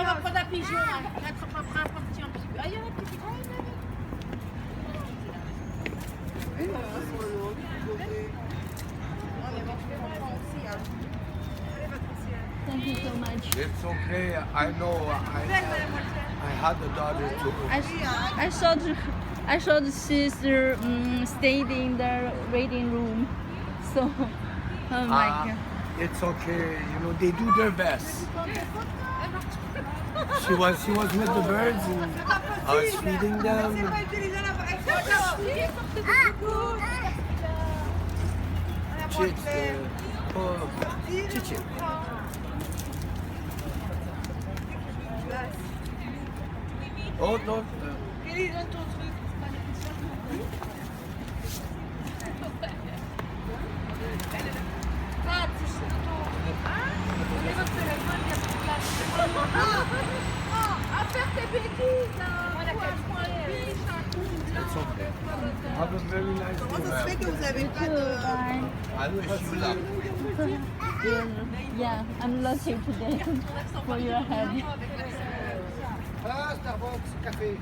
va prendre un pigeon. Prends un petit pigeon. Ah, il y en a un petit pigeon. Thank you so much. It's okay. I know. I had a daughter too. I thought she's stayed in the waiting room. So, oh my god. It's okay. You know, they do their best. She was with the birds and I was feeding them. Chichi. Oh no. Faire tes bêtises là. It's okay. Have a very nice Comment ça se fait day. que vous avez pas de... I wish you luck. Yeah, I'm lucky today for your help. Ah, Starbucks, café.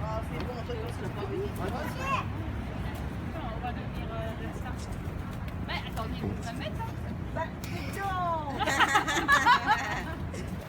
Ah, c'est bon, toi, tu seras pas venu. On va devenir la star. Mais attendez, vous va mettre hein.